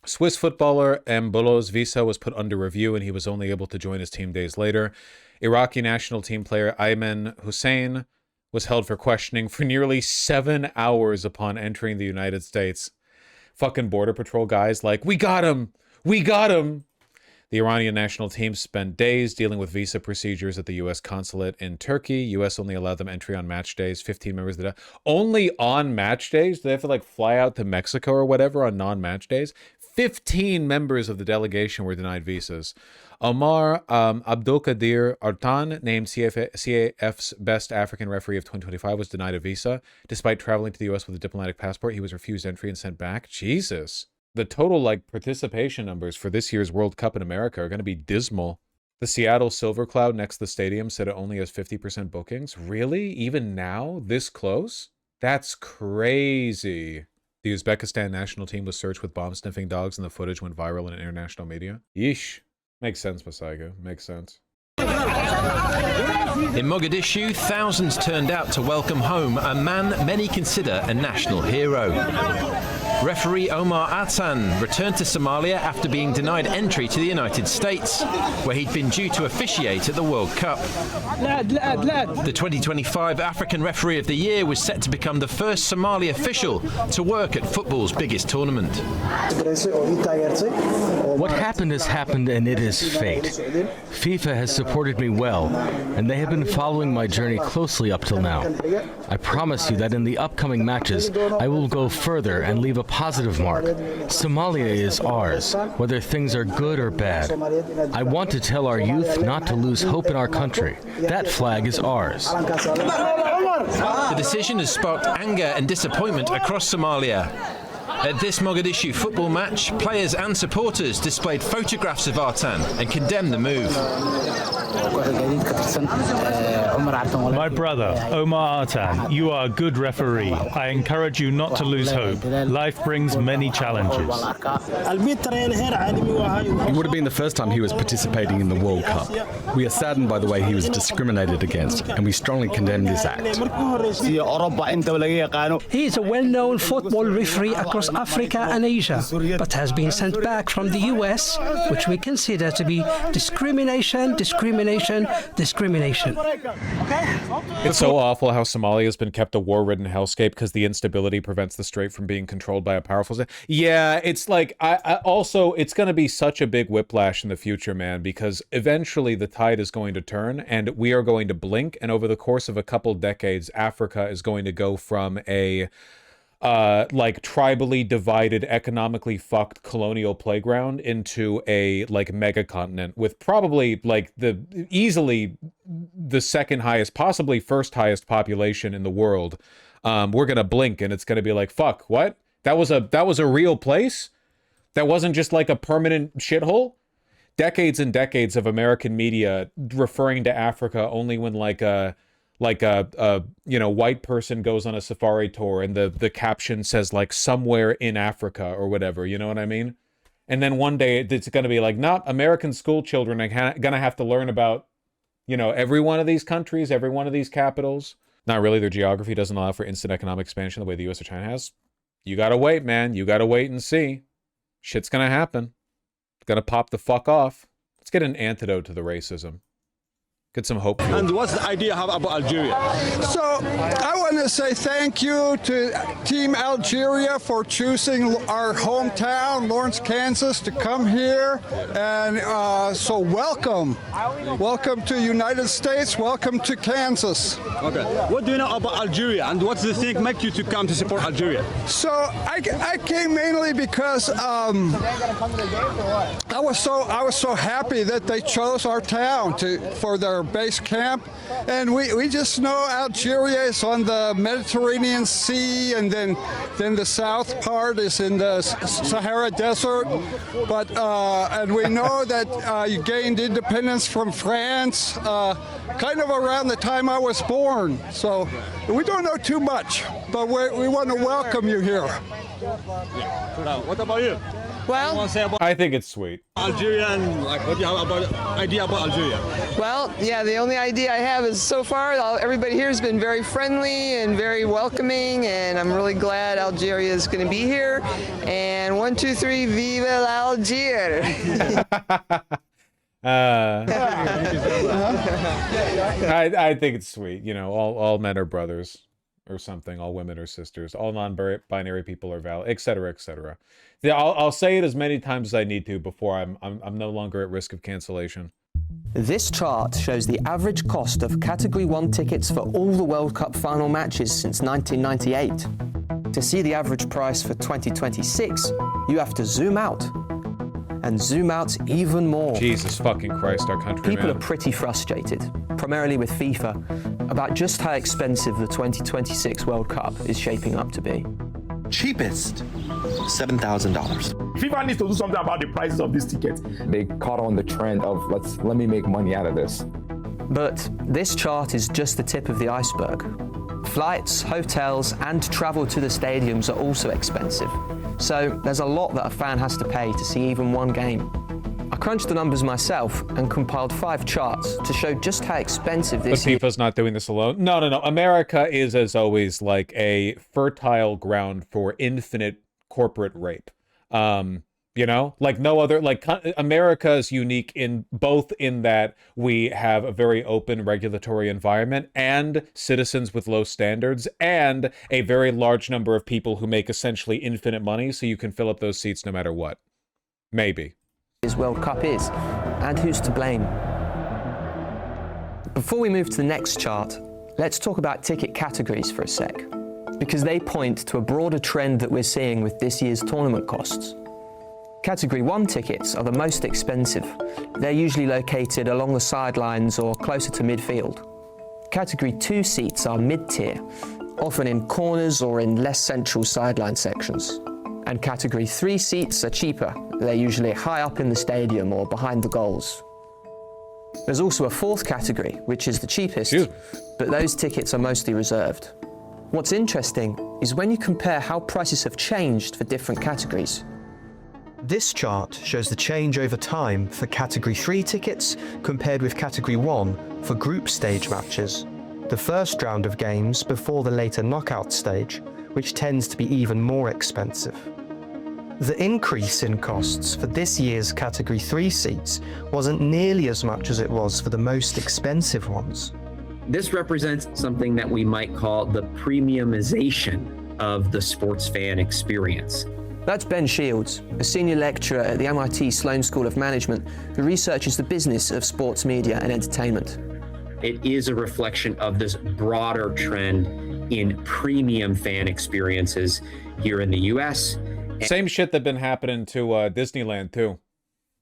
Swiss footballer Mbolo's visa was put under review and he was only able to join his team days later. Iraqi national team player Ayman Hussein was held for questioning for nearly 7 hours upon entering the United States. Fucking Border Patrol guys like, we got him! We got him! The Iranian national team spent days dealing with visa procedures at the U.S. consulate in Turkey. U.S. only allowed them entry on match days. 15 members of the... Only on match days? Do they have to, like, fly out to Mexico or whatever on non-match days? 15 members of the delegation were denied visas. Omar Abdulkadir Artan, named CAF's Best African Referee of 2025, was denied a visa. Despite traveling to the U.S. with a diplomatic passport, he was refused entry and sent back. Jesus. The total, like, participation numbers for this year's World Cup in America are going to be dismal. The Seattle Silver Cloud next to the stadium said it only has 50% bookings. Really? Even now? This close? That's crazy. The Uzbekistan national team was searched with bomb-sniffing dogs and the footage went viral in international media. Yeesh. Makes sense, Masaiga. Makes sense. In Mogadishu, thousands turned out to welcome home a man many consider a national hero. Referee Omar Artan returned to Somalia after being denied entry to the United States, where he'd been due to officiate at the World Cup. The 2025 African Referee of the Year was set to become the first Somali official to work at football's biggest tournament. What happened has happened, and it is fate. FIFA has supported me well, and they have been following my journey closely up till now. I promise you that in the upcoming matches, I will go further and leave a positive mark. Somalia is ours, whether things are good or bad. I want to tell our youth not to lose hope in our country. That flag is ours. The decision has sparked anger and disappointment across Somalia. At this Mogadishu football match, players and supporters displayed photographs of Artan and condemned the move. My brother, Omar Artan, you are a good referee. I encourage you not to lose hope. Life brings many challenges. It would have been the first time he was participating in the World Cup. We are saddened by the way he was discriminated against, and we strongly condemn this act. He is a well-known football referee across Africa and Asia, but has been sent back from the US, which we consider to be discrimination. It's so awful how Somalia has been kept a war-ridden hellscape because the instability prevents the strait from being controlled by a powerful state. Yeah, it's like, I also, it's going to be such a big whiplash in the future, man, because eventually the tide is going to turn and we are going to blink, and over the course of a couple decades, Africa is going to go from a like tribally divided, economically fucked colonial playground into a like mega continent with probably like easily the second highest, possibly first highest population in the world. We're gonna blink and it's gonna be like, fuck, what? That was a real place? That wasn't just like a permanent shithole? Decades and decades of American media referring to Africa only when like a you know, white person goes on a safari tour and the caption says like somewhere in Africa or whatever, you know what I mean? And then one day it's going to be like, nah, American school children are going to have to learn about, you know, every one of these countries, every one of these capitals. Not really, their geography doesn't allow for instant economic expansion the way the US or China has. You got to wait, man. You got to wait and see. Shit's going to happen. It's going to pop the fuck off. Let's get an antidote to the racism. Get some hope. And what's the idea about Algeria? So I want to say thank you to Team Algeria for choosing our hometown, Lawrence, Kansas, to come here. And so welcome. Welcome to United States. Welcome to Kansas. Okay. What do you know about Algeria, and what does the thing make you to come to support Algeria? So I came mainly because I was so happy that they chose our town for their base camp, and we just know Algeria is on the Mediterranean Sea, and then the south part is in the Sahara Desert. But and we know that you gained independence from France kind of around the time I was born. So we don't know too much, but we want to welcome you here. What about you? Well, I think it's sweet. Algeria and like what do you have about idea about Algeria? well, yeah, the only idea I have is so far everybody here has been very friendly and very welcoming, and I'm really glad Algeria is going to be here. And 1, 2, 3, vive l'Algérie! I think it's sweet. You know, all men are brothers or something. All women are sisters. All non-binary people are valid, etc., etc. Yeah, I'll say it as many times as I need to before I'm no longer at risk of cancellation. This chart shows the average cost of Category 1 tickets for all the World Cup final matches since 1998. To see the average price for 2026, you have to zoom out. And zoom out even more. Jesus fucking Christ, our country, People man. are pretty frustrated, primarily with FIFA, about just how expensive the 2026 World Cup is shaping up to be. Cheapest, $7,000. FIFA needs to do something about the prices of these tickets. They caught on the trend of let me make money out of this. But this chart is just the tip of the iceberg. Flights, hotels, and travel to the stadiums are also expensive. So there's a lot that a fan has to pay to see even one game. I crunched the numbers myself and compiled 5 charts to show just how expensive this is. But FIFA's not doing this alone. No. America is, as always, like a fertile ground for infinite corporate rape. You know, like no other, like America is unique in both in that we have a very open regulatory environment and citizens with low standards and a very large number of people who make essentially infinite money, so you can fill up those seats no matter what. Maybe. This World Cup is, and who's to blame. Before we move to the next chart, let's talk about ticket categories for a sec, because they point to a broader trend that we're seeing with this year's tournament costs. Category 1 tickets are the most expensive. They're usually located along the sidelines or closer to midfield. Category 2 seats are mid-tier, often in corners or in less central sideline sections. And Category 3 seats are cheaper. They're usually high up in the stadium or behind the goals. There's also a 4th category, which is the cheapest, but those tickets are mostly reserved. What's interesting is when you compare how prices have changed for different categories. This chart shows the change over time for Category 3 tickets compared with Category 1 for group stage matches, the first round of games before the later knockout stage, which tends to be even more expensive. The increase in costs for this year's Category 3 seats wasn't nearly as much as it was for the most expensive ones. This represents something that we might call the premiumization of the sports fan experience. That's Ben Shields, a senior lecturer at the MIT Sloan School of Management who researches the business of sports media and entertainment. It is a reflection of this broader trend in premium fan experiences here in the US. Same shit that been happening to Disneyland too.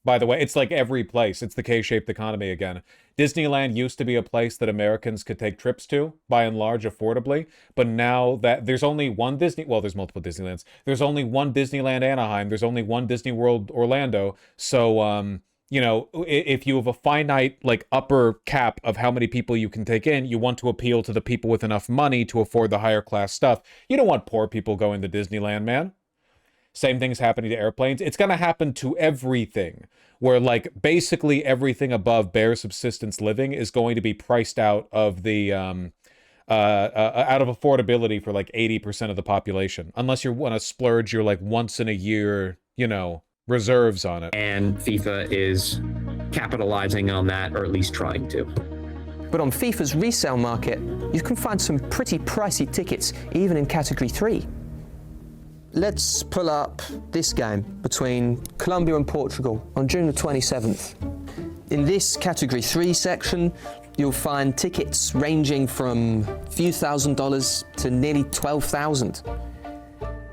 By the way, it's like every place. It's the K-shaped economy again. Disneyland used to be a place that Americans could take trips to, by and large, affordably. But now that there's only one there's multiple Disneylands. There's only one Disneyland Anaheim. There's only one Disney World Orlando. So, you know, if you have a finite, like, upper cap of how many people you can take in, you want to appeal to the people with enough money to afford the higher class stuff. You don't want poor people going to Disneyland, man. Same thing's happening to airplanes. It's going to happen to everything, where like basically everything above bare subsistence living is going to be priced out of the out of affordability for like 80% of the population, unless you want to splurge your like once in a year, you know, reserves on it. And FIFA is capitalizing on that, or at least trying to. But on FIFA's resale market, you can find some pretty pricey tickets, even in Category 3. Let's pull up this game between Colombia and Portugal on June the 27th. In this Category 3 section, you'll find tickets ranging from a few $1,000s to nearly $12,000.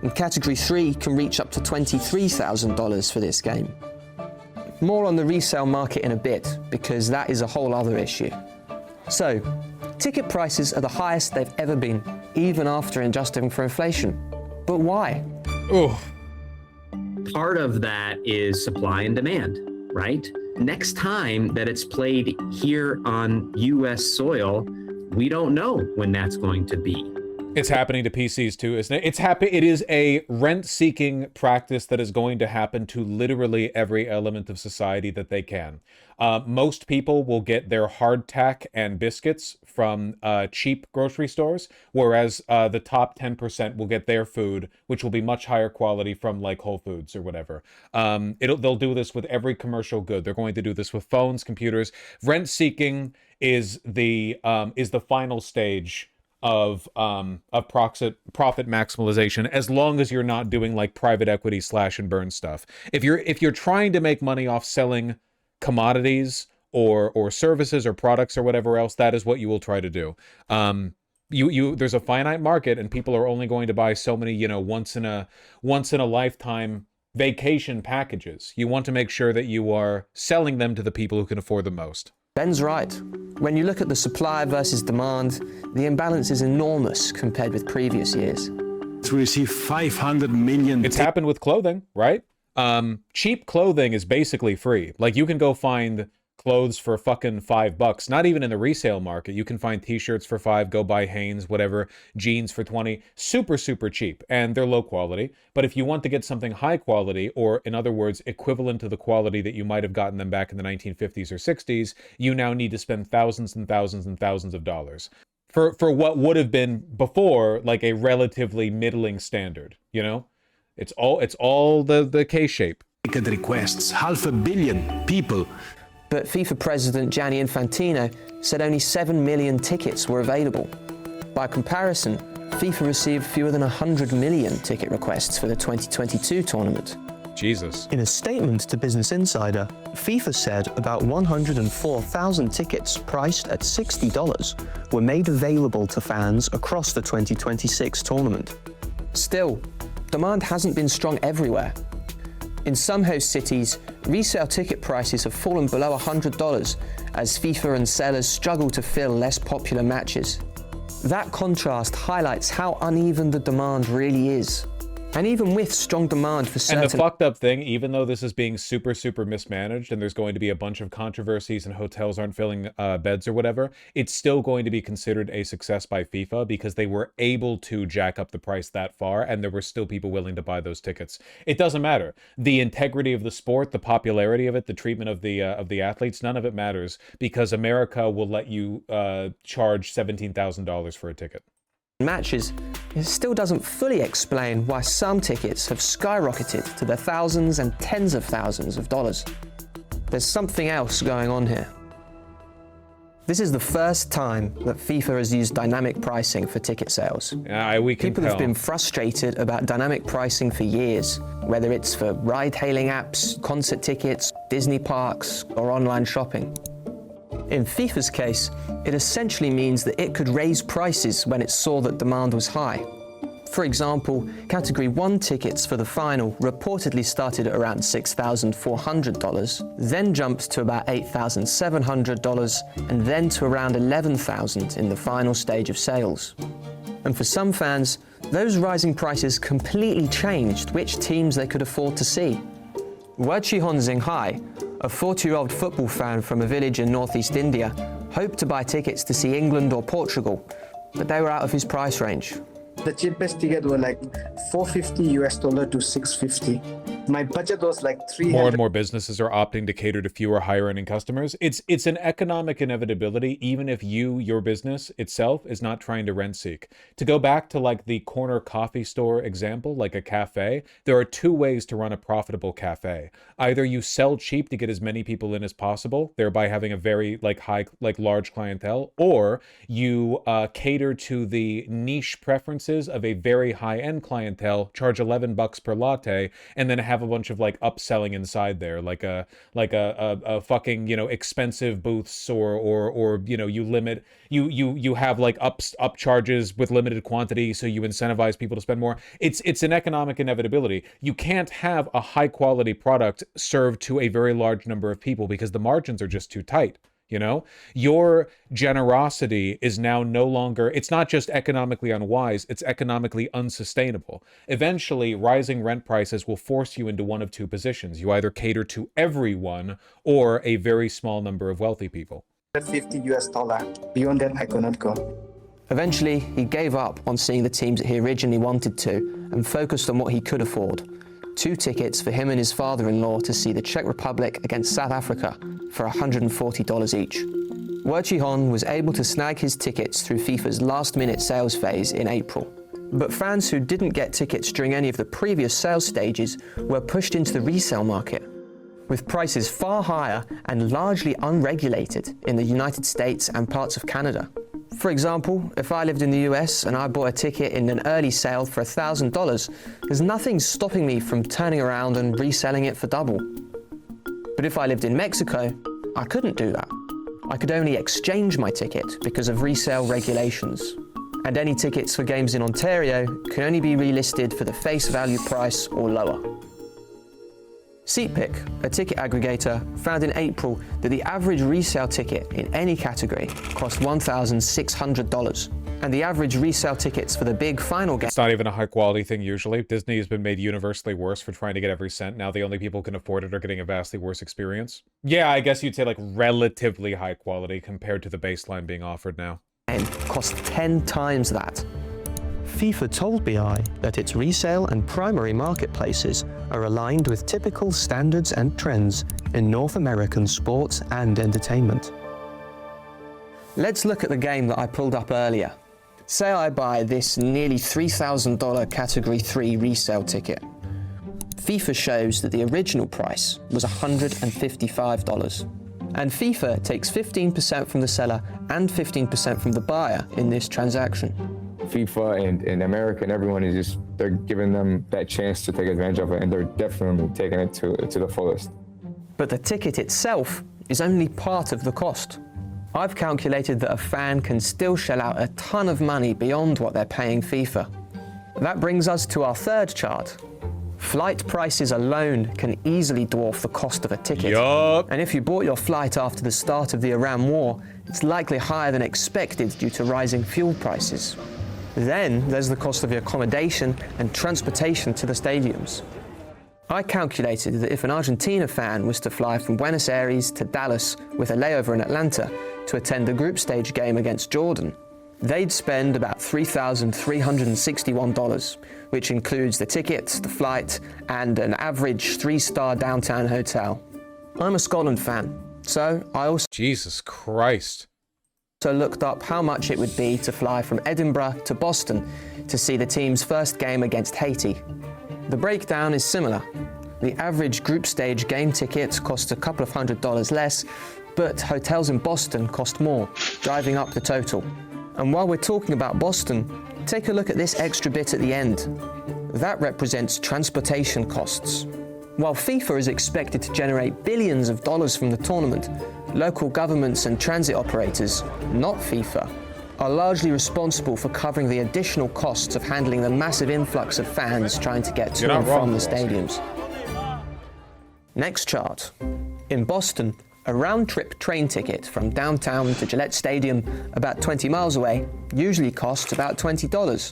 And Category 3 can reach up to $23,000 for this game. More on the resale market in a bit, because that is a whole other issue. So, ticket prices are the highest they've ever been, even after adjusting for inflation. But why? Oh. Part of that is supply and demand, right? Next time that it's played here on US soil, we don't know when that's going to be. It's happening to PCs too, isn't it? It is a rent-seeking practice that is going to happen to literally every element of society that they can. Most people will get their hardtack and biscuits from cheap grocery stores, whereas the top 10% will get their food, which will be much higher quality from like Whole Foods or whatever. They'll do this with every commercial good. They're going to do this with phones, computers. Rent-seeking is the final stage of profit maximalization, as long as you're not doing like private equity slash and burn stuff. If you're trying to make money off selling commodities or services or products or whatever else, that is what you will try to do. There's a finite market, and people are only going to buy so many, you know, once in a lifetime vacation packages. You want to make sure that you are selling them to the people who can afford the most. Ben's right. When you look at the supply versus demand, the imbalance is enormous compared with previous years. To receive 500 million... It's happened with clothing, right? Cheap clothing is basically free. Like, you can go find clothes for fucking $5, not even in the resale market. You can find t-shirts for $5, go buy Hanes, whatever, jeans for $20, super, super cheap, and they're low quality. But if you want to get something high quality, or in other words, equivalent to the quality that you might have gotten them back in the 1950s or 60s, you now need to spend thousands and thousands and thousands of dollars for what would have been before like a relatively middling standard, you know? It's all the K-shape. Ticket requests, 500 million people. But FIFA President Gianni Infantino said only 7 million tickets were available. By comparison, FIFA received fewer than 100 million ticket requests for the 2022 tournament. Jesus. In a statement to Business Insider, FIFA said about 104,000 tickets priced at $60 were made available to fans across the 2026 tournament. Still, demand hasn't been strong everywhere. In some host cities, resale ticket prices have fallen below $100 as FIFA and sellers struggle to fill less popular matches. That contrast highlights how uneven the demand really is. And even with strong demand for certain... And the fucked up thing, even though this is being super, super mismanaged and there's going to be a bunch of controversies and hotels aren't filling beds or whatever, it's still going to be considered a success by FIFA because they were able to jack up the price that far and there were still people willing to buy those tickets. It doesn't matter. The integrity of the sport, the popularity of it, the treatment of the athletes, none of it matters because America will let you charge $17,000 for a ticket. Matches, it still doesn't fully explain why some tickets have skyrocketed to the thousands and tens of thousands of dollars. There's something else going on here. This is the first time that FIFA has used dynamic pricing for ticket sales. People have been frustrated about dynamic pricing for years, whether it's for ride-hailing apps, concert tickets, Disney parks, or online shopping. In FIFA's case, it essentially means that it could raise prices when it saw that demand was high. For example, Category 1 tickets for the final reportedly started at around $6,400, then jumped to about $8,700, and then to around $11,000 in the final stage of sales. And for some fans, those rising prices completely changed which teams they could afford to see. Wachihon Xinghai, a 40-year-old football fan from a village in northeast India, hoped to buy tickets to see England or Portugal, but they were out of his price range. The cheapest ticket were like $450 to $650. My budget was like $300. More and more businesses are opting to cater to fewer higher earning customers. It's an economic inevitability, even if your business itself is not trying to rent seek. To go back to like the corner coffee store example, like a cafe, there are two ways to run a profitable cafe. Either you sell cheap to get as many people in as possible, thereby having a very large clientele, or you cater to the niche preferences of a very high-end clientele, charge $11 per latte, and then have a bunch of like upselling inside there, like a fucking, you know, expensive booths, or you know, you have like up charges with limited quantity, so you incentivize people to spend more. It's an economic inevitability. You can't have a high quality product served to a very large number of people because the margins are just too tight. You know, your generosity is now no longer, it's not just economically unwise, it's economically unsustainable. Eventually, rising rent prices will force you into one of two positions. You either cater to everyone or a very small number of wealthy people. $50. Beyond that, I could not go. Eventually, he gave up on seeing the teams that he originally wanted to and focused on what he could afford. 2 tickets for him and his father-in-law to see the Czech Republic against South Africa for $140 each. Wu Chi-hon was able to snag his tickets through FIFA's last-minute sales phase in April. But fans who didn't get tickets during any of the previous sales stages were pushed into the resale market, with prices far higher and largely unregulated in the United States and parts of Canada. For example, if I lived in the US and I bought a ticket in an early sale for $1,000, there's nothing stopping me from turning around and reselling it for double. But if I lived in Mexico, I couldn't do that. I could only exchange my ticket because of resale regulations. And any tickets for games in Ontario can only be relisted for the face value price or lower. SeatPick, a ticket aggregator, found in April that the average resale ticket in any category cost $1,600, and the average resale tickets for the big final game... It's not even a high-quality thing usually. Disney has been made universally worse for trying to get every cent. Now the only people who can afford it are getting a vastly worse experience. Yeah, I guess you'd say like relatively high quality compared to the baseline being offered now. ...cost 10 times that. FIFA told BI that its resale and primary marketplaces are aligned with typical standards and trends in North American sports and entertainment. Let's look at the game that I pulled up earlier. Say I buy this nearly $3,000 Category 3 resale ticket. FIFA shows that the original price was $155. And FIFA takes 15% from the seller and 15% from the buyer in this transaction. FIFA and America and everyone is just, they're giving them that chance to take advantage of it, and they're definitely taking it to the fullest. But the ticket itself is only part of the cost. I've calculated that a fan can still shell out a ton of money beyond what they're paying FIFA. That brings us to our third chart. Flight prices alone can easily dwarf the cost of a ticket. Yup. And if you bought your flight after the start of the Iran war, it's likely higher than expected due to rising fuel prices. Then there's the cost of your accommodation and transportation to the stadiums. I calculated that if an Argentina fan was to fly from Buenos Aires to Dallas with a layover in Atlanta to attend the group stage game against Jordan, they'd spend about $3,361, which includes the tickets, the flight, and an average 3-star downtown hotel. I'm a Scotland fan, so I also... Jesus Christ. Looked up how much it would be to fly from Edinburgh to Boston to see the team's first game against Haiti. The breakdown is similar. The average group stage game ticket costs a couple of $100 less, but hotels in Boston cost more, driving up the total. And while we're talking about Boston, take a look at this extra bit at the end. That represents transportation costs. While FIFA is expected to generate billions of dollars from the tournament, local governments and transit operators, not FIFA, are largely responsible for covering the additional costs of handling the massive influx of fans trying to get to and from the stadiums. Next chart. In Boston, a round-trip train ticket from downtown to Gillette Stadium, about 20 miles away, usually costs about $20.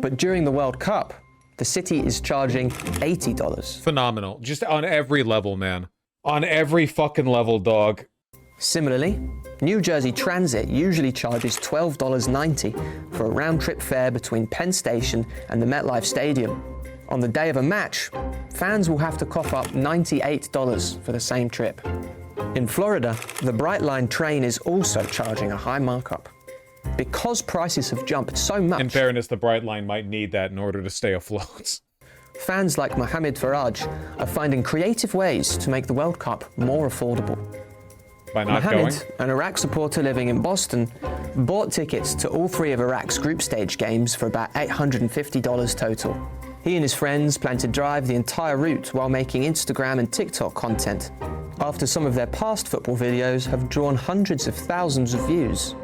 But during the World Cup, the city is charging $80. Phenomenal. Just on every level, man. On every fucking level, dog. Similarly, New Jersey Transit usually charges $12.90 for a round-trip fare between Penn Station and the MetLife Stadium. On the day of a match, fans will have to cough up $98 for the same trip. In Florida, the Brightline train is also charging a high markup. Because prices have jumped so much... In fairness, the Brightline might need that in order to stay afloat. Fans like Mohamed Faraj are finding creative ways to make the World Cup more affordable. By not Mohamed, going? an Iraq supporter living in Boston, bought tickets to all 3 of Iraq's group stage games for about $850 total. He and his friends plan to drive the entire route while making Instagram and TikTok content, after some of their past football videos have drawn hundreds of thousands of views.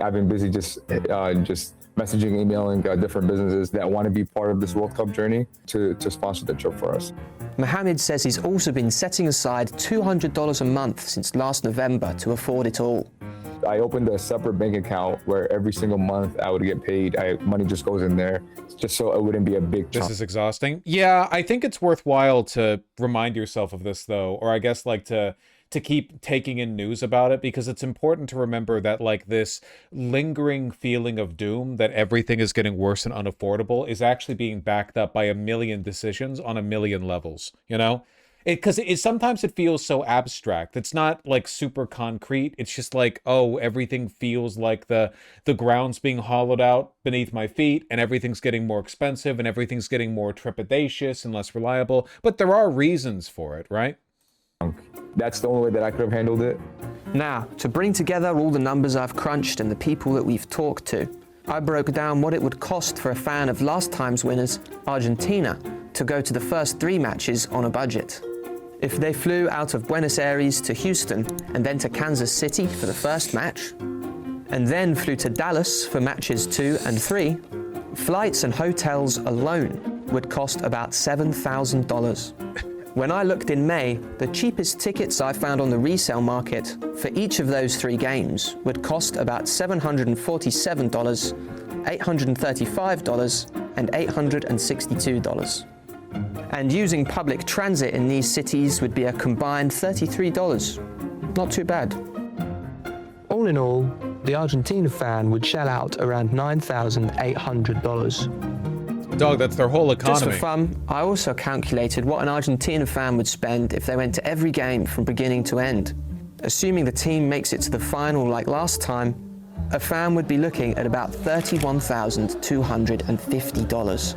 I've been busy just messaging, emailing different businesses that want to be part of this World Cup journey to sponsor the trip for us. Mohamed says he's also been setting aside $200 a month since last November to afford it all. I opened a separate bank account where every single month I would get paid. Money just goes in there just so it wouldn't be a big chunk. This is exhausting. Yeah, I think it's worthwhile to remind yourself of this, though, or I guess like to to keep taking in news about it, because it's important to remember that like this lingering feeling of doom that everything is getting worse and unaffordable is actually being backed up by a million decisions on a million levels, you know? Because sometimes it feels so abstract. It's not like super concrete. It's just like, oh, everything feels like the ground's being hollowed out beneath my feet, and everything's getting more expensive, and everything's getting more trepidatious and less reliable. But there are reasons for it, right? That's the only way that I could have handled it. Now, to bring together all the numbers I've crunched and the people that we've talked to, I broke down what it would cost for a fan of last time's winners, Argentina, to go to the first 3 matches on a budget. If they flew out of Buenos Aires to Houston and then to Kansas City for the first match, and then flew to Dallas for matches 2 and 3, flights and hotels alone would cost about $7,000. When I looked in May, the cheapest tickets I found on the resale market for each of those 3 games would cost about $747, $835, and $862. And using public transit in these cities would be a combined $33. Not too bad. All in all, the Argentina fan would shell out around $9,800. Dog, that's their whole economy. Just for fun, I also calculated what an Argentina fan would spend if they went to every game from beginning to end. Assuming the team makes it to the final like last time, a fan would be looking at about $31,250.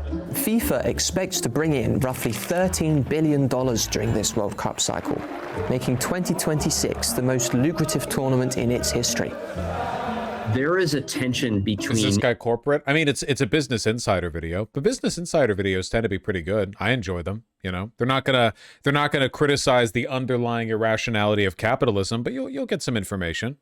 FIFA expects to bring in roughly $13 billion during this World Cup cycle, making 2026 the most lucrative tournament in its history. There is a tension between... Is this guy corporate? I mean, it's a Business Insider video, but Business Insider videos tend to be pretty good. I enjoy them, you know. They're not gonna criticize the underlying irrationality of capitalism, but you'll get some information.